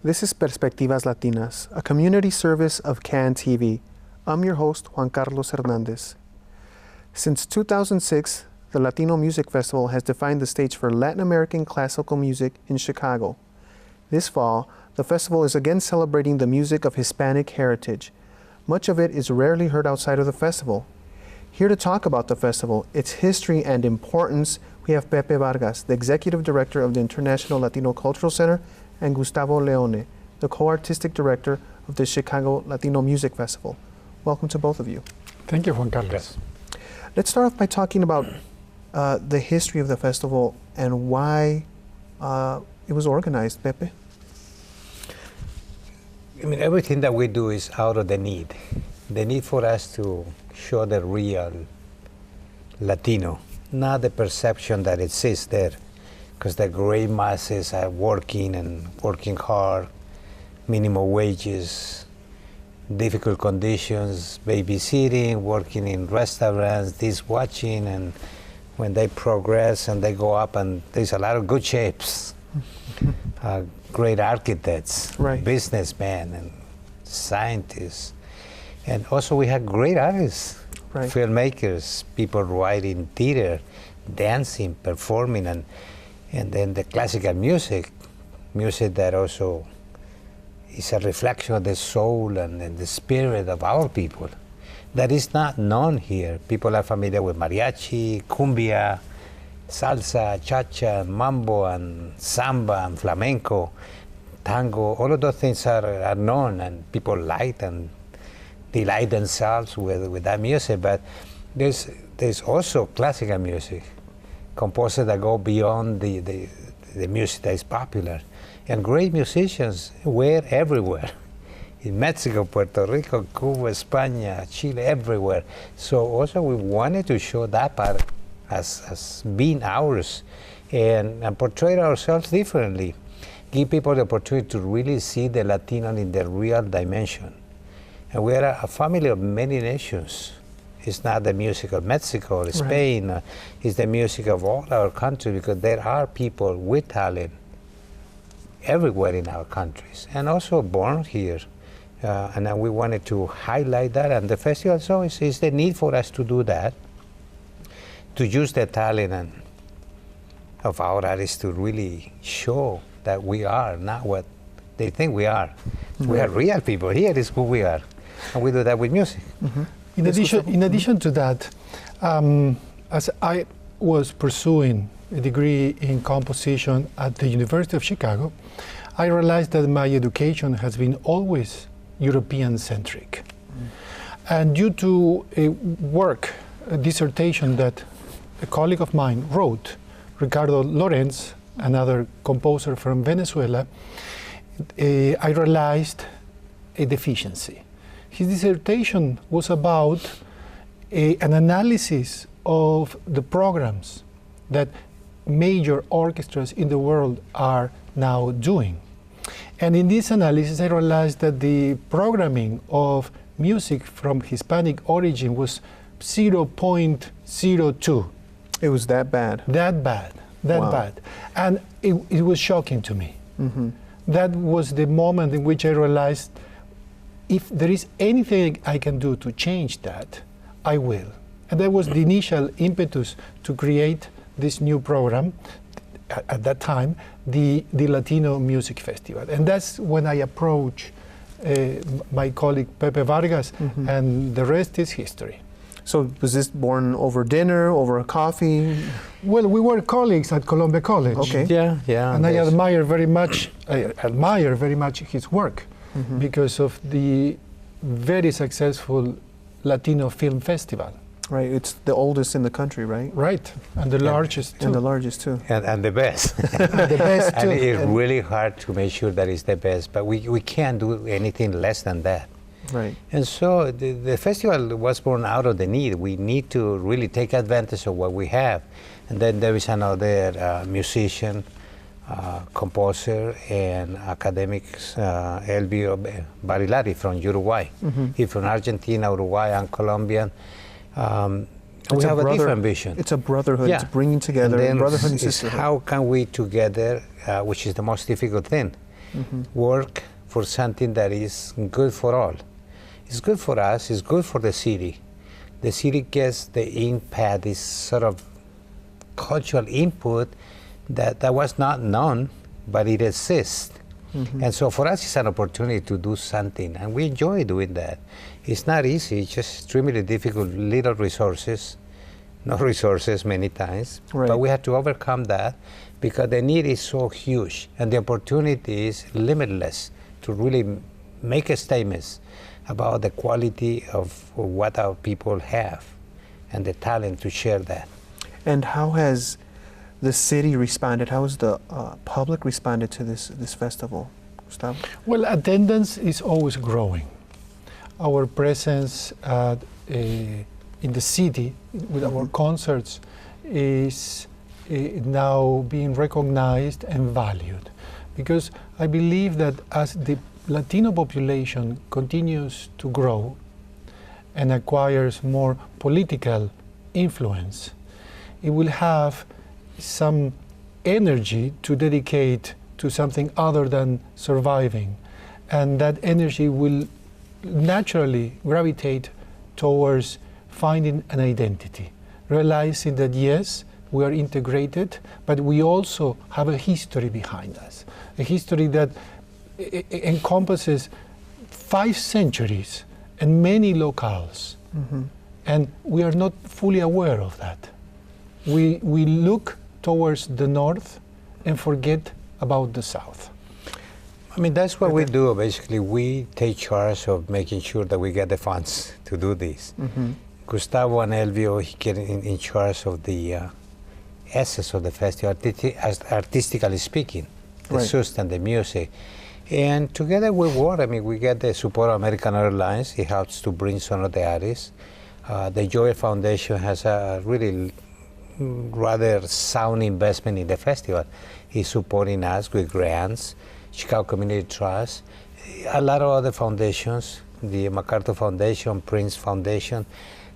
This is Perspectivas Latinas, a community service of CAN TV. I'm your host, Juan Carlos Hernandez. Since 2006, the Latino Music Festival has defined the stage for Latin American classical music in Chicago. This fall, the festival is again celebrating the music of Hispanic heritage. Much of it is rarely heard outside of the festival. Here to talk about the festival, its history and importance, we have Pepe Vargas, the Executive Director of the International Latino Cultural Center, and Gustavo Leone, the co-artistic director of the Chicago Latino Music Festival. Welcome to both of you. Thank you, Juan Carlos. Yes. Let's start off by talking about the history of the festival and why it was organized, Pepe. I mean, everything that we do is out of the need for us to show the real Latino, not the perception that exists there, because the great masses are working hard, minimum wages, difficult conditions, babysitting, working in restaurants, this watching, and when they progress and they go up, and there's a lot of good shapes, great architects, right, businessmen, and scientists. And also we had great artists, right, filmmakers, people writing theater, dancing, performing, and then the classical music that also is a reflection of the soul and the spirit of our people that is not known here. People are familiar with mariachi, cumbia, salsa, cha-cha, mambo, and samba, and flamenco, tango. All of those things are known, and people like and delight themselves with that music. But there's also classical music, composers that go beyond the music that is popular. And great musicians were everywhere. In Mexico, Puerto Rico, Cuba, España, Chile, everywhere. So also we wanted to show that part as being ours and portray ourselves differently. Give people the opportunity to really see the Latino in the real dimension. And we are a family of many nations. It's not the music of Mexico or Spain, right, it's the music of all our countries, because there are people with talent everywhere in our countries, and also born here. And we wanted to highlight that, and the festival so is the need for us to do that, to use the talent of our artists to really show that we are not what they think we are. Mm-hmm. We are real people. Here is who we are, and we do that with music. Mm-hmm. In addition to that, as I was pursuing a degree in composition at the University of Chicago, I realized that my education has been always European-centric. And due to a dissertation that a colleague of mine wrote, Ricardo Lorenz, another composer from Venezuela, I realized a deficiency. His dissertation was about an analysis of the programs that major orchestras in the world are now doing. And in this analysis, I realized that the programming of music from Hispanic origin was 0.02. It was that bad? That bad. And it was shocking to me. Mm-hmm. That was the moment in which I realized if there is anything I can do to change that, I will. And that was the initial impetus to create this new program, at that time, the Latino Music Festival. And that's when I approached my colleague Pepe Vargas, mm-hmm, and the rest is history. So was this born over dinner, over a coffee? Well, we were colleagues at Columbia College. Okay. Yeah. And I admire very much his work, mm-hmm, because of the very successful Latino Film Festival. Right, it's the oldest in the country, right? Right, and the largest too. And the largest too. And the best. The best too. And it's really hard to make sure that it's the best, but we can't do anything less than that. Right. And so the festival was born out of the need. We need to really take advantage of what we have. And then there is another musician, composer, and academics, Elvio Barilari from Uruguay. Mm-hmm. He's from Argentina, Uruguay, and Colombian. We have a different vision. It's a brotherhood. Yeah. It's bringing together and then brotherhood and sisterhood. How can we together, which is the most difficult thing, work for something that is good for all. It's good for us, it's good for the city. The city gets the impact, this sort of cultural input that was not known, but it exists. And so for us, it's an opportunity to do something, and we enjoy doing that. It's not easy, it's just extremely difficult, little resources, no resources many times, but we have to overcome that because the need is so huge, and the opportunity is limitless to really make a statement about the quality of what our people have and the talent to share that. And how has the city responded? How has the public responded to this festival, Gustavo? Well, attendance is always growing. Our presence in the city with our concerts is now being recognized and valued, because I believe that as the Latino population continues to grow and acquires more political influence, it will have some energy to dedicate to something other than surviving, and that energy will naturally gravitate towards finding an identity, realizing that yes, we are integrated, but we also have a history behind us, a history that encompasses 5 centuries and many locales, and we are not fully aware of that. We look towards the north and forget about the south. I mean, that's what we do. Basically, we take charge of making sure that we get the funds to do this. Gustavo and Elvio get in charge of the essence of the festival, artistically speaking, the substance, the music. And together we work. I mean, we get the support of American Airlines. It helps to bring some of the artists. The Joy Foundation has a really rather sound investment in the festival. He's supporting us with grants, Chicago Community Trust, a lot of other foundations, the MacArthur Foundation, Prince Foundation,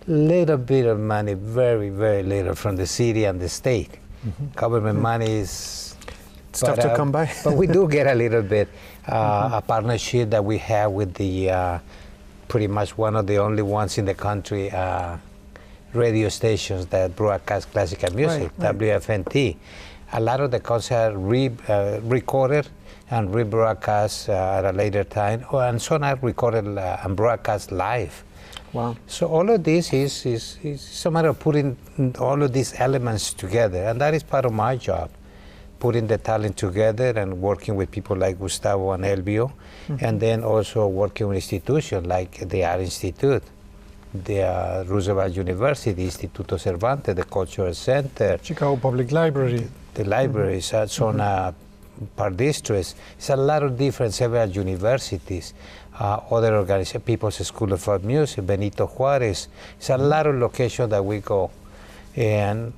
little bit of money, very, very little from the city and the state. Government money is tough to come by. But we do get a little bit. A partnership that we have with the pretty much one of the only ones in the country radio stations that broadcast classical music, WFNT. A lot of the concerts are recorded and rebroadcast at a later time, and some are recorded and broadcast live. Wow. So all of this is a matter of putting all of these elements together, and that is part of my job, putting the talent together and working with people like Gustavo and Elvio, and then also working with institutions like the Art Institute, the Roosevelt University, Instituto Cervantes, the Cultural Center, Chicago Public Library, the libraries, Zona Park Districts. It's a lot of different several universities, other organizations, People's School of Folk Music, Benito Juarez. It's a lot of locations that we go, and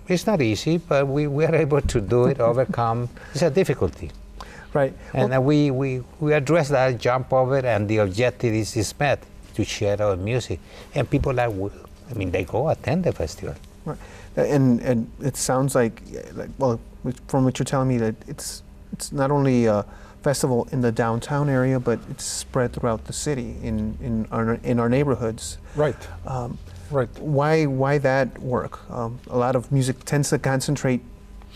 it's not easy, but we are able to do it, overcome. It's a difficulty. Right. And we address that, jump over it, and the objective is met, to share our music. And people they go attend the festival. Right. And it sounds like, well, from what you're telling me, that it's not only a festival in the downtown area, but it's spread throughout the city in our neighborhoods. Right. Right. Why that work? A lot of music tends to concentrate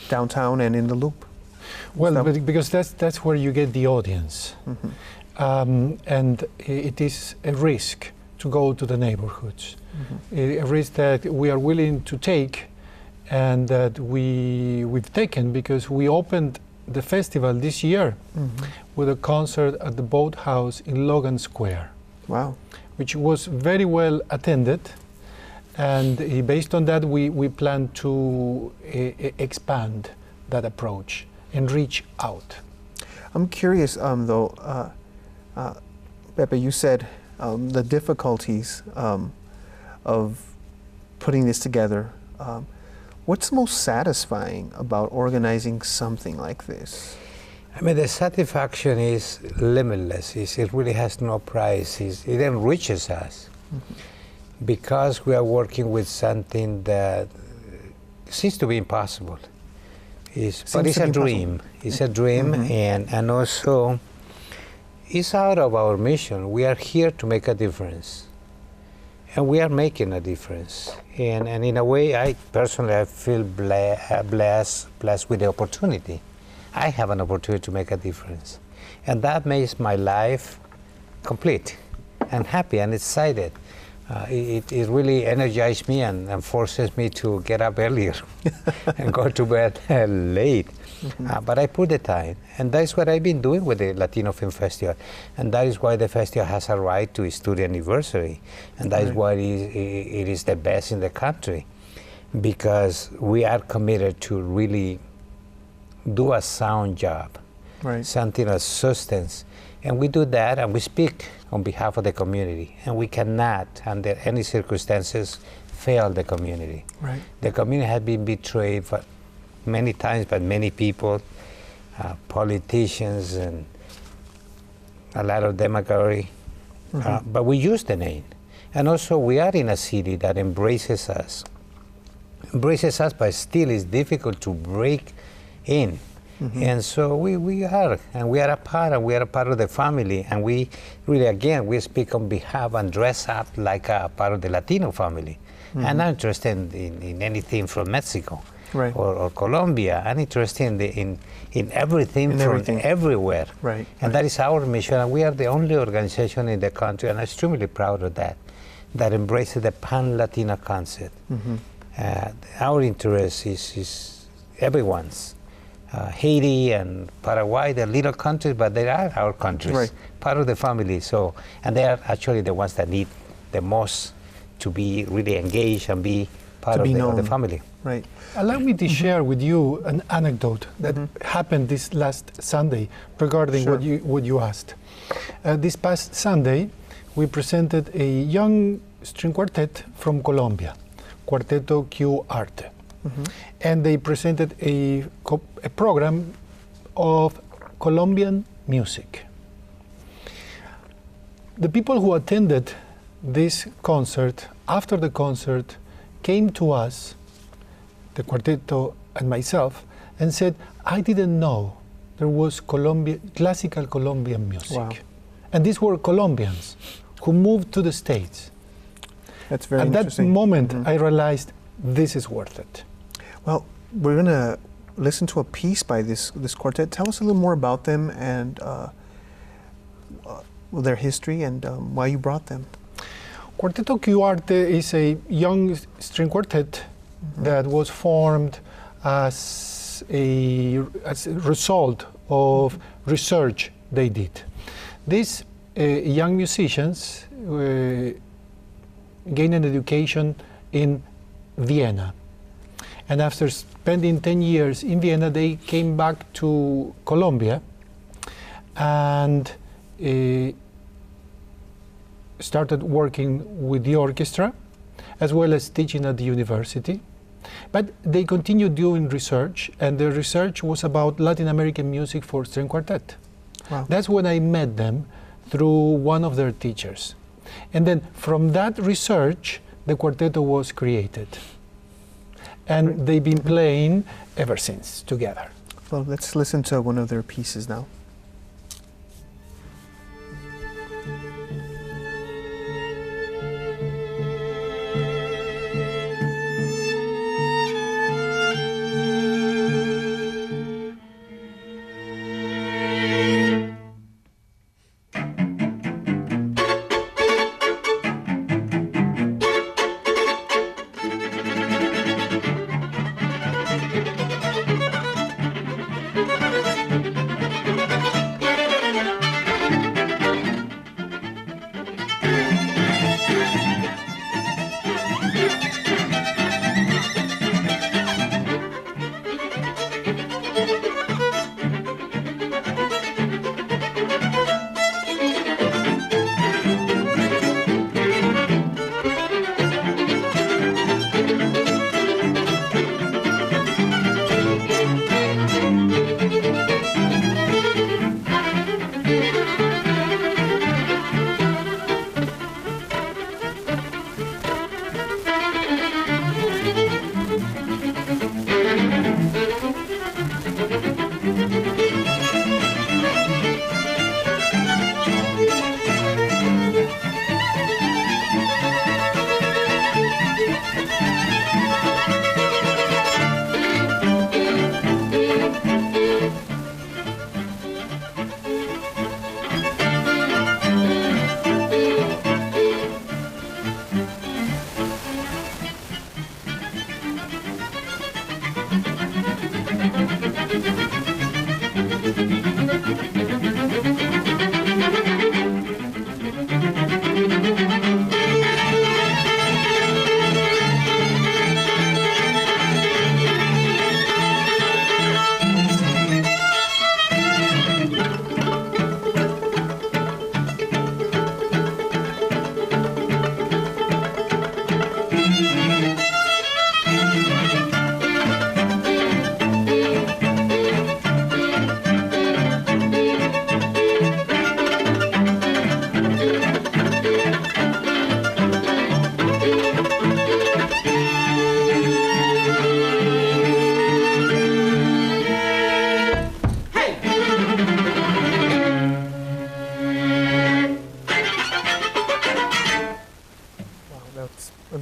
downtown and in the Loop. Well, because that's where you get the audience, and it is a risk to go to the neighborhoods, a risk that we are willing to take, and that we've taken, because we opened the festival this year with a concert at the Boathouse in Logan Square. Wow. Which was very well attended. And based on that, we plan to expand that approach and reach out. I'm curious, though, Pepe, you said the difficulties of putting this together. What's most satisfying about organizing something like this? I mean, the satisfaction is limitless. It really has no price. It enriches us. Because we are working with something that seems to be impossible. But it's a dream. It's a dream, and also it's out of our mission. We are here to make a difference, and we are making a difference. And in a way, I personally feel blessed with the opportunity. I have an opportunity to make a difference, and that makes my life complete and happy and excited. It really energizes me and forces me to get up earlier and go to bed late. But I put the time, and that's what I've been doing with the Latino Film Festival, and that is why the festival has a right to its 30th anniversary, and that is why it is the best in the country, because we are committed to really do a sound job, something of substance. And we do that, and we speak on behalf of the community, and we cannot, under any circumstances, fail the community. The community has been betrayed many times by many people, politicians, and a lot of demagoguery. But we use the name. And also, we are in a city that embraces us, but still is difficult to break in. And so we are a part of the family, and we really, again, we speak on behalf and dress up like a part of the Latino family. I'm not interested in anything from Mexico or Colombia. I'm interested in everything from everywhere. And that is our mission, and we are the only organization in the country, and I'm extremely proud of that embraces the pan-Latina concept. Our interest is everyone's. Haiti and Paraguay, they're little countries, but they are our countries, part of the family. So, and they are actually the ones that need the most to be really engaged and be part of the family. Allow me to share with you an anecdote that happened this last Sunday regarding what you asked. This past Sunday, we presented a young string quartet from Colombia, Cuarteto Q Arte. And they presented a program of Colombian music. The people who attended this concert, after the concert, came to us, the quarteto and myself, and said, I didn't know there was classical Colombian music. And these were Colombians who moved to the States. That's very interesting. At that moment, I realized this is worth it. Well, we're going to listen to a piece by this quartet. Tell us a little more about them and their history and why you brought them. Cuarteto Q Arte is a young string quartet that was formed as a result of research they did. These young musicians gained an education in Vienna. And after spending 10 years in Vienna, they came back to Colombia and started working with the orchestra, as well as teaching at the university. But they continued doing research, and the research was about Latin American music for string quartet. That's when I met them through one of their teachers. And then from that research, the quarteto was created. And they've been playing ever since together. Well, let's listen to one of their pieces now.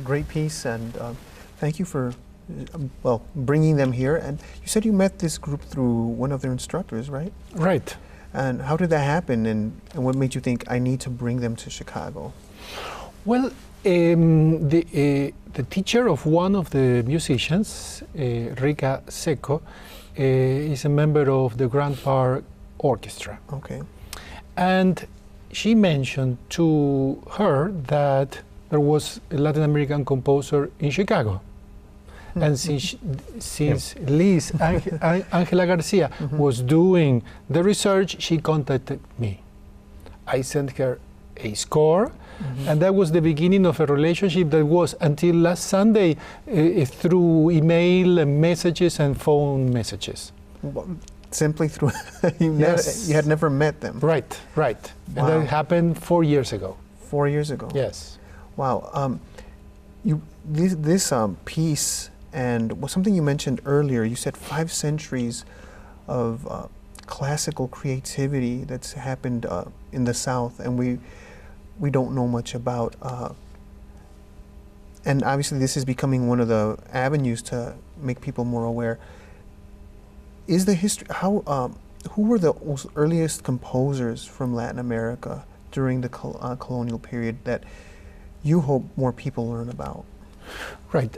great piece, and thank you for bringing them here. And you said you met this group through one of their instructors, right? Right. And how did that happen, and what made you think, I need to bring them to Chicago? Well, the teacher of one of the musicians, Rica Seco, is a member of the Grand Park Orchestra. Okay. And she mentioned to her that there was a Latin American composer in Chicago. And since Liz Angela Garcia was doing the research, she contacted me. I sent her a score, and that was the beginning of a relationship that was until last Sunday through email and messages and phone messages. Simply through, Yes. You had never met them? Right. Wow. And that happened 4 years ago. 4 years ago? Yes. Wow. This piece, and something you mentioned earlier, you said 5 centuries of classical creativity that's happened in the South, and we don't know much about. And obviously this is becoming one of the avenues to make people more aware. Is the history, who were the earliest composers from Latin America during the colonial period that you hope more people learn about? Right.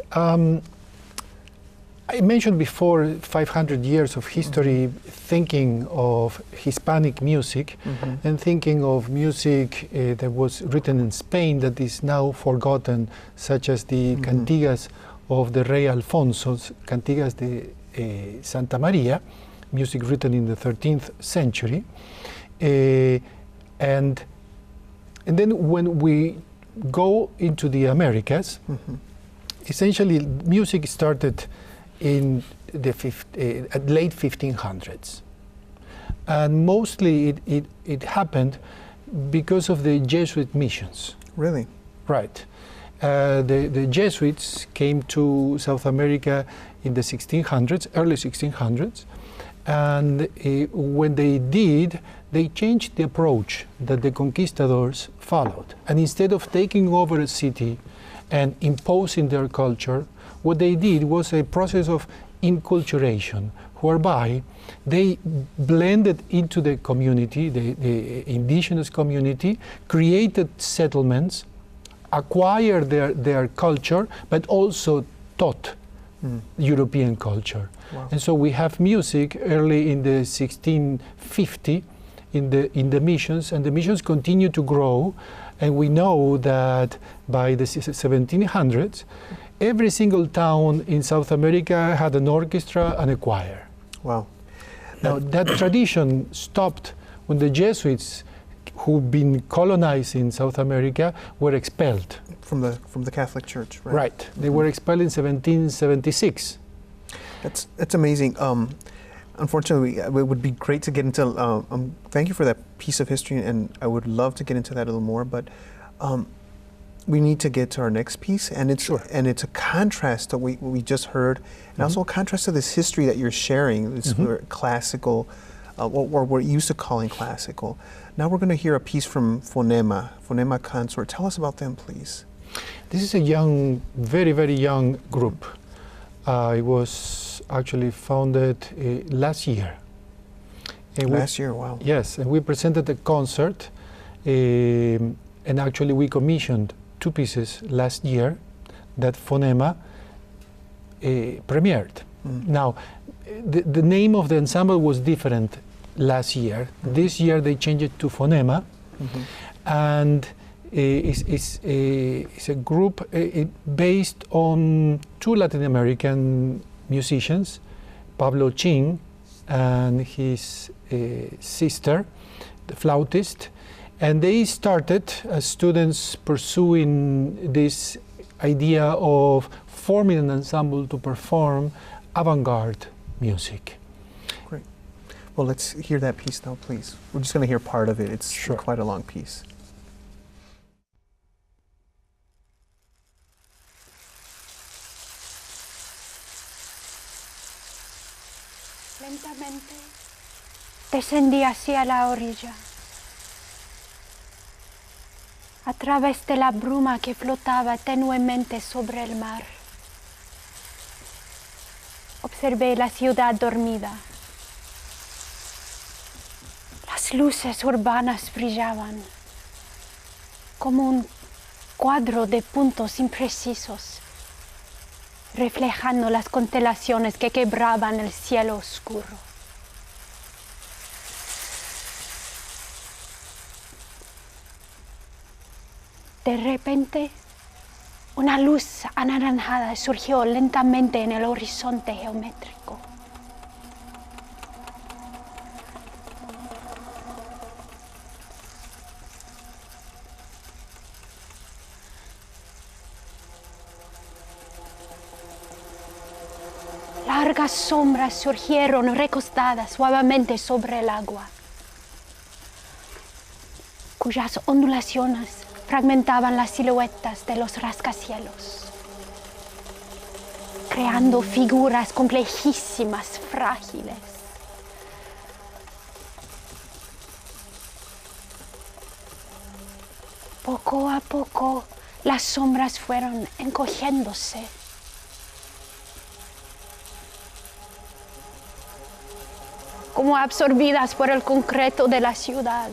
I mentioned before 500 years of history, thinking of Hispanic music and thinking of music that was written in Spain that is now forgotten, such as the cantigas of the Rey Alfonso, cantigas de Santa Maria, music written in the 13th century. And then when we go into the Americas, essentially music started in the late 1500s. And mostly it happened because of the Jesuit missions. Really? Right. The Jesuits came to South America in the 1600s, early 1600s, and when they did, they changed the approach that the conquistadors followed. And instead of taking over a city and imposing their culture, what they did was a process of inculturation, whereby they blended into the community, the indigenous community, created settlements, acquired their culture, but also taught European culture. Wow. And so we have music early in the 1650 in the missions, and the missions continue to grow, and we know that by the 1700s, every single town in South America had an orchestra and a choir. Wow. Now that tradition stopped when the Jesuits, who've been colonizing South America, were expelled. From the Catholic Church, right? Right. They were expelled in 1776. That's amazing. Unfortunately, it would be great to get into. Thank you for that piece of history, and I would love to get into that a little more. But we need to get to our next piece, and it's a contrast to what we just heard, and also a contrast to this history that you're sharing. This classical, what we're used to calling classical. Now we're going to hear a piece from Fonema Consort. Tell us about them, please. This is a young, very, very young group. It was actually founded last year. Last year, wow. Yes, and we presented a concert, and actually we commissioned 2 pieces last year that Fonema premiered. Now, the name of the ensemble was different last year. This year they changed it to Fonema, and it's a group based on 2 Latin American musicians, Pablo Ching and his sister, the flautist, and they started as students pursuing this idea of forming an ensemble to perform avant-garde music. Great. Well, let's hear that piece now, please. We're just going to hear part of it. It's quite a long piece. Lentamente descendí hacia la orilla, A través de la bruma que flotaba tenuemente sobre el mar, observé la ciudad dormida. Las luces urbanas brillaban como un cuadro de puntos imprecisos, reflejando las constelaciones que quebraban el cielo oscuro. De repente, una luz anaranjada surgió lentamente en el horizonte geométrico. Largas sombras surgieron recostadas suavemente sobre el agua, cuyas ondulaciones fragmentaban las siluetas de los rascacielos, creando figuras complejísimas, frágiles. Poco a poco, las sombras fueron encogiéndose. Como absorbidas por el concreto de la ciudad,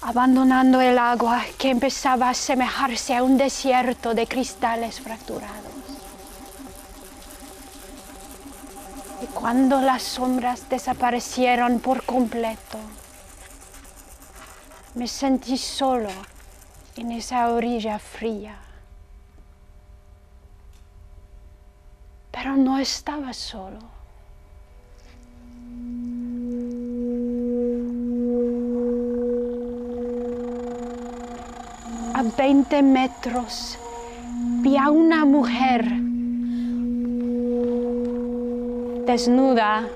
abandonando el agua que empezaba a asemejarse a un desierto de cristales fracturados. Y cuando las sombras desaparecieron por completo, me sentí solo en esa orilla fría. Pero no estaba solo. A 20 metros vi a una mujer desnuda.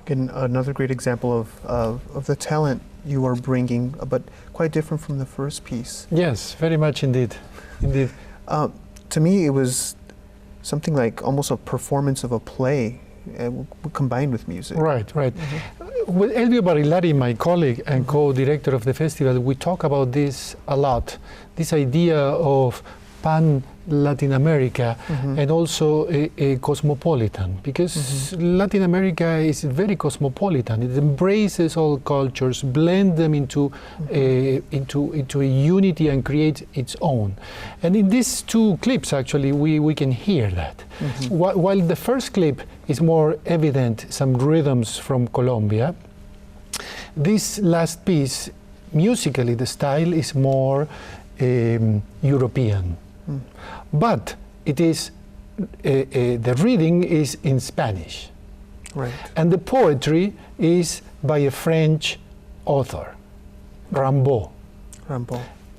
Again, another great example of the talent you are bringing, but quite different from the first piece. Yes, very much indeed. Indeed. To me, it was something like almost a performance of a play combined with music. Right, right. With Elvio Barilari, my colleague and co-director of the festival, we talk about this a lot. This idea of pan-Latin America and also a cosmopolitan, because Latin America is very cosmopolitan. It embraces all cultures, blends them into a unity and creates its own. And in these two clips, actually, we can hear that. While the first clip is more evident, some rhythms from Colombia, this last piece, musically, the style is more European. But it is the reading is in Spanish, Right. and the poetry is by a French author, Rimbaud.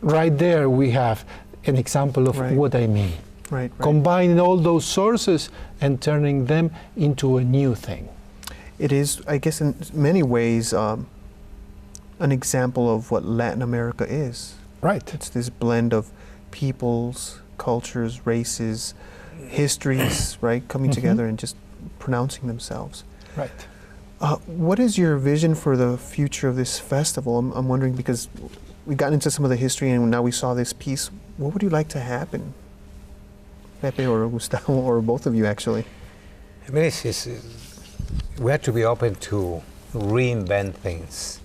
Right there we have an example of what I mean. Right. Combining all those sources and turning them into a new thing. It is, I guess, in many ways, an example of what Latin America is. Right. It's this blend of peoples, cultures, races, histories, right, coming together and just pronouncing themselves. Right. What is your vision for the future of this festival? I'm wondering, because we got into some of the history and now we saw this piece. What would you like to happen? Pepe or Gustavo, or both of you, actually? I mean, we have to be open to reinvent things.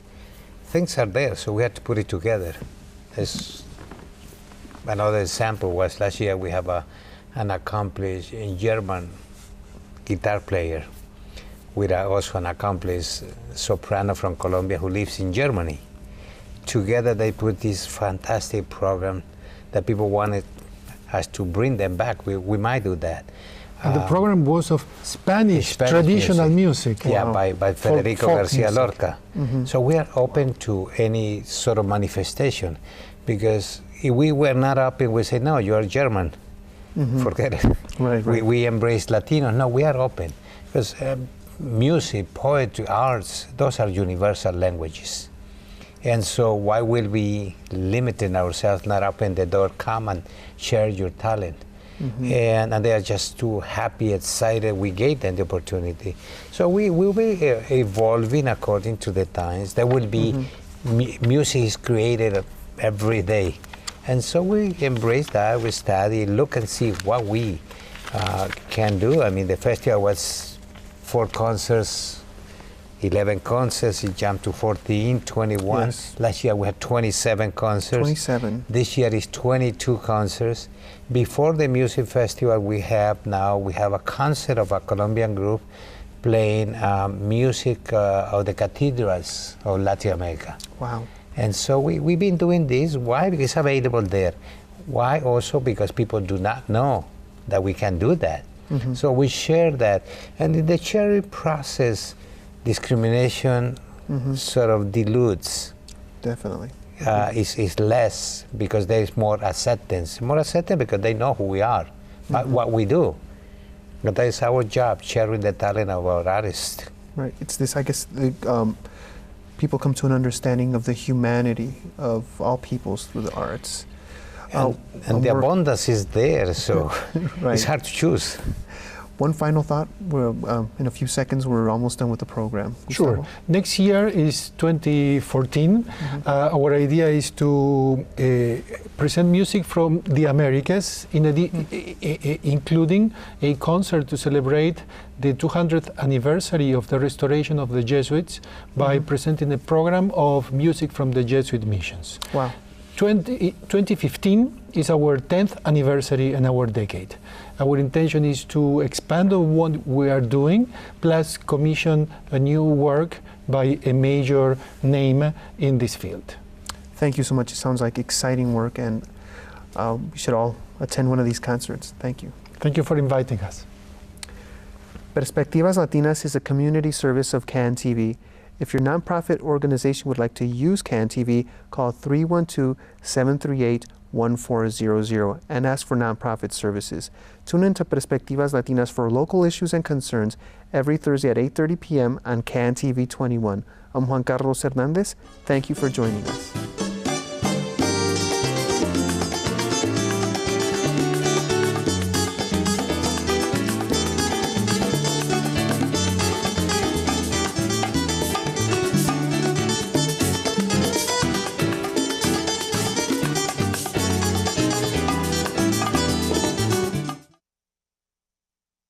Things are there, so we have to put it together. Another example was last year we have an accomplished German guitar player with also an accomplished soprano from Colombia who lives in Germany. Together they put this fantastic program that people wanted us to bring them back. We might do that. And the program was of Spanish traditional music. Yeah, by Federico Garcia Lorca. So we are open to any sort of manifestation, because if we were not open, we say, no, you are German. Forget it. Right. We embrace Latino. No, we are open. Because music, poetry, arts, those are universal languages. And so why will we limit ourselves, not open the door, come and share your talent? And they are just too happy, excited. We gave them the opportunity. So we will be evolving according to the times. There will be music is created every day. And so we embrace that, we study, look and see what we can do. I mean, the festival was 4 concerts, 11 concerts, it jumped to 14, 21. Yes. Last year we had 27 concerts. 27. This year is 22 concerts. Before the music festival we have a concert of a Colombian group playing music of the cathedrals of Latin America. Wow. And so we've been doing this. Why? Because it's available there. Why? Also because people do not know that we can do that. Mm-hmm. So we share that. And in the sharing process, discrimination sort of dilutes. Definitely. Is less because there is more acceptance. More acceptance because they know who we are, what we do. But that is our job, sharing the talent of our artists. Right. It's this, I guess, people come to an understanding of the humanity of all peoples through the arts. And the abundance is there, so right. It's hard to choose. One final thought. We're, in a few seconds, we're almost done with the program. Gustavo? Sure. Next year is 2014. Our idea is to present music from the Americas, including a concert to celebrate the 200th anniversary of the restoration of the Jesuits by presenting a program of music from the Jesuit missions. Wow. 2015 is our 10th anniversary and our decade. Our intention is to expand on what we are doing, plus commission a new work by a major name in this field. Thank you so much. It sounds like exciting work, and we should all attend one of these concerts. Thank you. Thank you for inviting us. Perspectivas Latinas is a community service of CAN TV. If your nonprofit organization would like to use CAN TV, call 312-738-1400 and ask for nonprofit services. Tune in to Perspectivas Latinas for local issues and concerns every Thursday at 8:30 p.m. on CAN TV 21. I'm Juan Carlos Hernandez. Thank you for joining us.